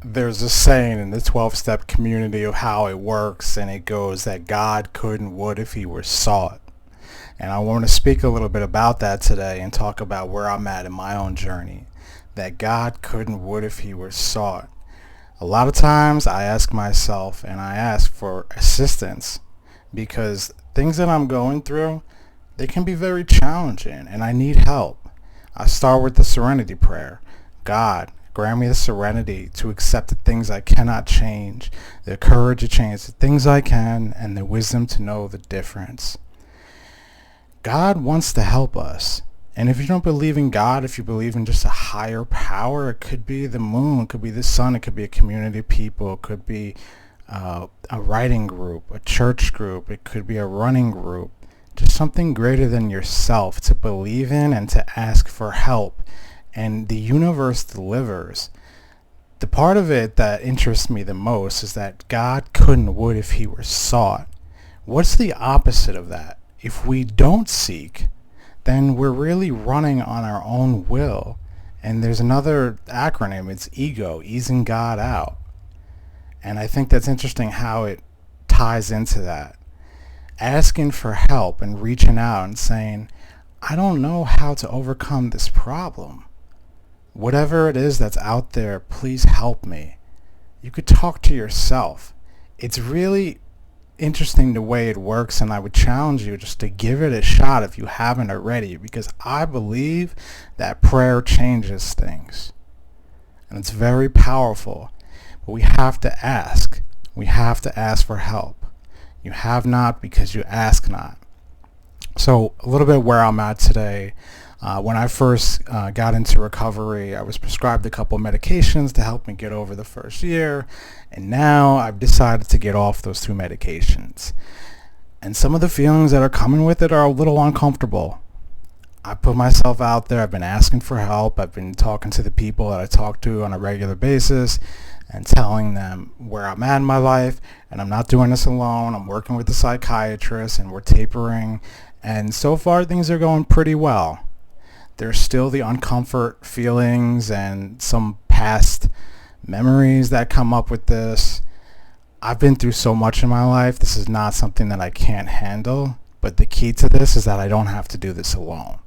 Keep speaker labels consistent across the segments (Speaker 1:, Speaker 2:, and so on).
Speaker 1: There's a saying in the 12-step community of how it works, and it goes that God could and would if he were sought. And I want to speak a little bit about that today and talk about where I'm at in my own journey. That God could and would if he were sought. A lot of times I ask myself and I ask for assistance because things that I'm going through, they can be very challenging and I need help. I start with the serenity prayer. God, grant me the serenity to accept the things I cannot change, the courage to change the things I can, and the wisdom to know the difference. God wants to help us. And if you don't believe in God, if you believe in just a higher power, it could be the moon, it could be the sun, it could be a community of people, it could be a writing group, a church group, it could be a running group, just something greater than yourself to believe in and to ask for help. And the universe delivers. The part of it that interests me the most is that God could and would if he were sought. What's the opposite of that? If we don't seek, then we're really running on our own will. And there's another acronym, it's ego, easing God out. And I think that's interesting how it ties into that. Asking for help and reaching out and saying, I don't know how to overcome this problem. Whatever it is that's out there, please help me. You could talk to yourself. It's really interesting the way it works, and I would challenge you just to give it a shot if you haven't already, because I believe that prayer changes things and it's very powerful. But we have to ask. We have to ask for help. You have not because you ask not. So a little bit where I'm at today. When I first got into recovery, I was prescribed a couple of medications to help me get over the first year, and now I've decided to get off those two medications. And some of the feelings that are coming with it are a little uncomfortable. I put myself out there, I've been asking for help, I've been talking to the people that I talk to on a regular basis and telling them where I'm at in my life, and I'm not doing this alone. I'm working with a psychiatrist and we're tapering, and so far things are going pretty well. There's still the uncomfort feelings and some past memories that come up with this. I've been through so much in my life. This is not something that I can't handle. But the key to this is that I don't have to do this alone.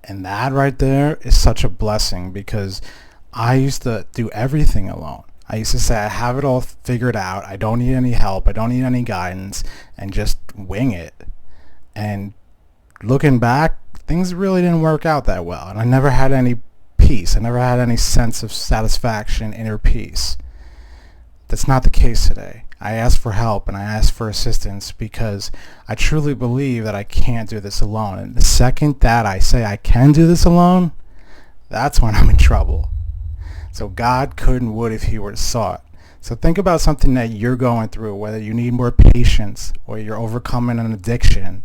Speaker 1: And that right there is such a blessing because I used to do everything alone. I used to say I have it all figured out. I don't need any help. I don't need any guidance, and just wing it. And looking back, things really didn't work out that well, and I never had any peace. I never had any sense of satisfaction, inner peace. That's not the case today. I ask for help and I ask for assistance because I truly believe that I can't do this alone. And the second that I say I can do this alone, that's when I'm in trouble. So God could and would if he were sought. So think about something that you're going through, whether you need more patience or you're overcoming an addiction.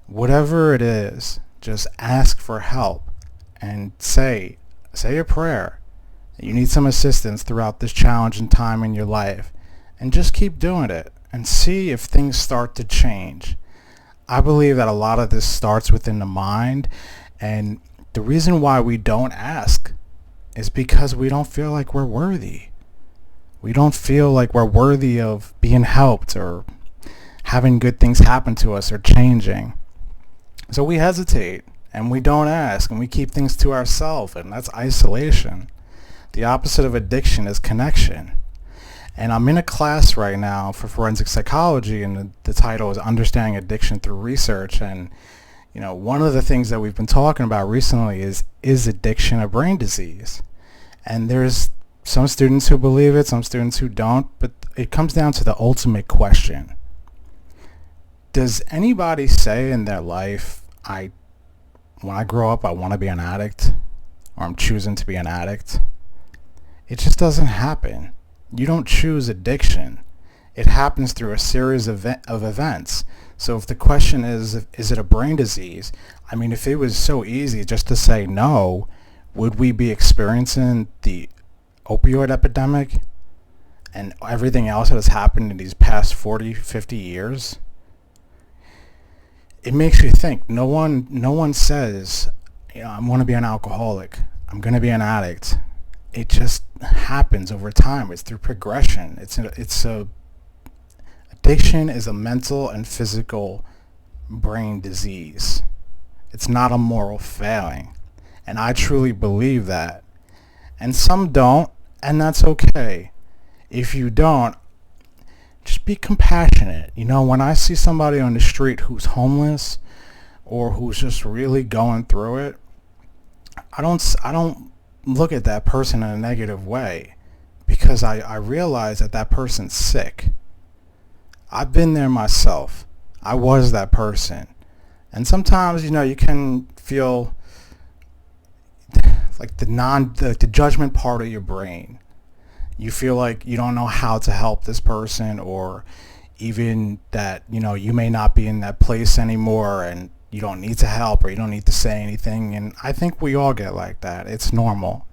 Speaker 1: Whatever it is, just ask for help and say a prayer. You need some assistance throughout this challenging time in your life, and just keep doing it and see if things start to change. I believe that a lot of this starts within the mind, and the reason why we don't ask is because we don't feel like we're worthy. We don't feel like we're worthy of being helped or having good things happen to us or changing. So we hesitate and we don't ask and we keep things to ourselves, and that's isolation. The opposite of addiction is connection. And I'm in a class right now for forensic psychology, and the title is Understanding Addiction Through Research. And one of the things that we've been talking about recently is addiction a brain disease? And there's some students who believe it, some students who don't, but it comes down to the ultimate question. Does anybody say in their life, when I grow up, I want to be an addict, or I'm choosing to be an addict? It just doesn't happen. You don't choose addiction. It happens through a series of events. So if the question is it a brain disease? I mean, if it was so easy just to say no, would we be experiencing the opioid epidemic and everything else that has happened in these past 40, 50 years? It makes you think. No one says, I'm going to be an alcoholic. I'm going to be an addict. It just happens over time. It's through progression. Addiction is a mental and physical brain disease. It's not a moral failing. And I truly believe that. And some don't, and that's okay. If you don't, just be compassionate. When I see somebody on the street who's homeless or who's just really going through it, I don't look at that person in a negative way, because I realize that person's sick. I've been there myself. I was that person. And sometimes, you can feel like the judgment part of your brain. You feel like you don't know how to help this person, or even that, you may not be in that place anymore and you don't need to help, or you don't need to say anything. And I think we all get like that. It's normal.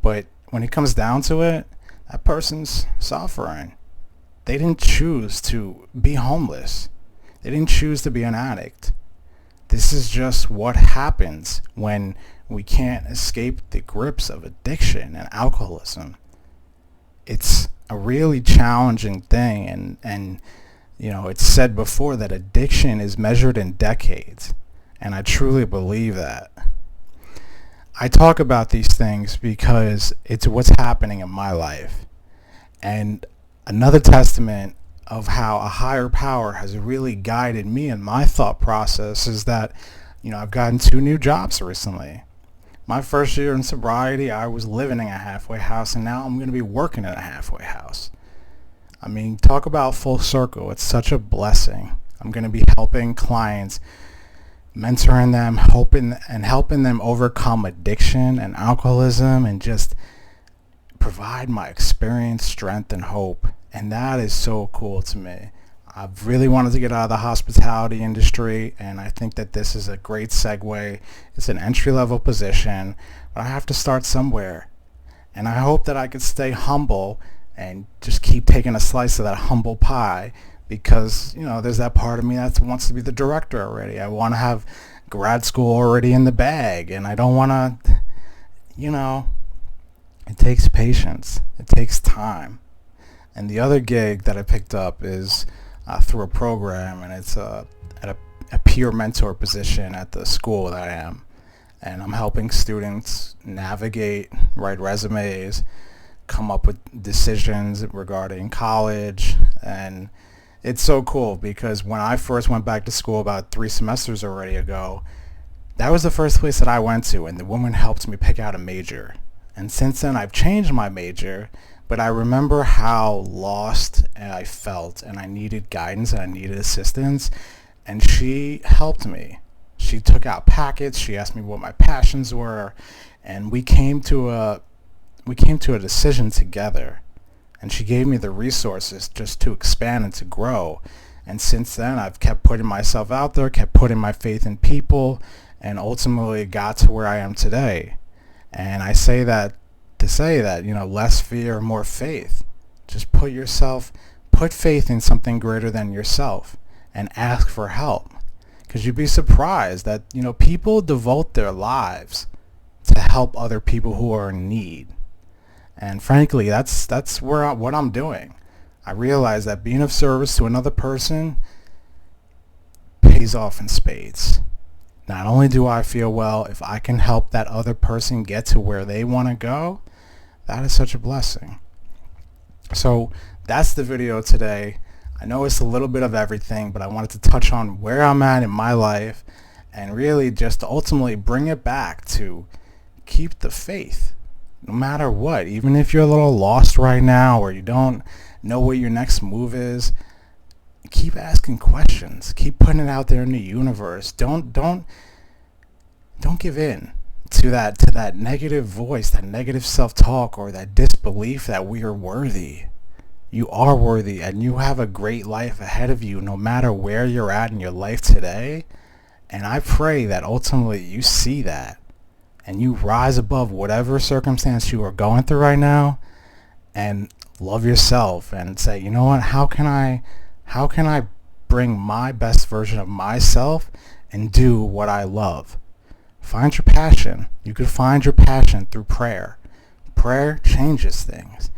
Speaker 1: But when it comes down to it, that person's suffering. They didn't choose to be homeless. They didn't choose to be an addict. This is just what happens when we can't escape the grips of addiction and alcoholism. It's a really challenging thing, and it's said before that addiction is measured in decades, and I truly believe that. I talk about these things because it's what's happening in my life. And another testament of how a higher power has really guided me in my thought process is that, I've gotten 2 new jobs recently. My first year in sobriety, I was living in a halfway house, and now I'm going to be working in a halfway house. I mean, talk about full circle. It's such a blessing. I'm going to be helping clients, mentoring them, helping them overcome addiction and alcoholism, and just provide my experience, strength, and hope. And that is so cool to me. I've really wanted to get out of the hospitality industry, and I think that this is a great segue. It's an entry-level position, but I have to start somewhere. And I hope that I could stay humble and just keep taking a slice of that humble pie, because, there's that part of me that wants to be the director already. I want to have grad school already in the bag, and I don't want to, it takes patience. It takes time. And the other gig that I picked up is through a program, and it's at a peer mentor position at the school that I am. And I'm helping students navigate, write resumes, come up with decisions regarding college. And it's so cool, because when I first went back to school about 3 semesters already ago, that was the first place that I went to, and the woman helped me pick out a major. And since then, I've changed my major, but I remember how lost I felt, and I needed guidance, and I needed assistance, and she helped me. She took out packets, she asked me what my passions were, and we came to a decision together. And she gave me the resources just to expand and to grow. And since then, I've kept putting myself out there, kept putting my faith in people, and ultimately got to where I am today. And I say that to say that, less fear, more faith. Just put faith in something greater than yourself, and ask for help. Because you'd be surprised that, people devote their lives to help other people who are in need. And frankly, that's what I'm doing. I realize that being of service to another person pays off in spades. Not only do I feel well, if I can help that other person get to where they want to go, that is such a blessing. So that's the video today. I know it's a little bit of everything, but I wanted to touch on where I'm at in my life, and really just to ultimately bring it back to keep the faith. No matter what, even if you're a little lost right now, or you don't know what your next move is, keep asking questions. Keep putting it out there in the universe. Don't give in to that negative voice, that negative self-talk, or that disbelief that we are worthy. You are worthy, and you have a great life ahead of you, no matter where you're at in your life today. And I pray that ultimately you see that, and you rise above whatever circumstance you are going through right now, and love yourself, and say, you know what, how can I bring my best version of myself and do what I love? Find your passion. You could find your passion through prayer. Prayer changes things.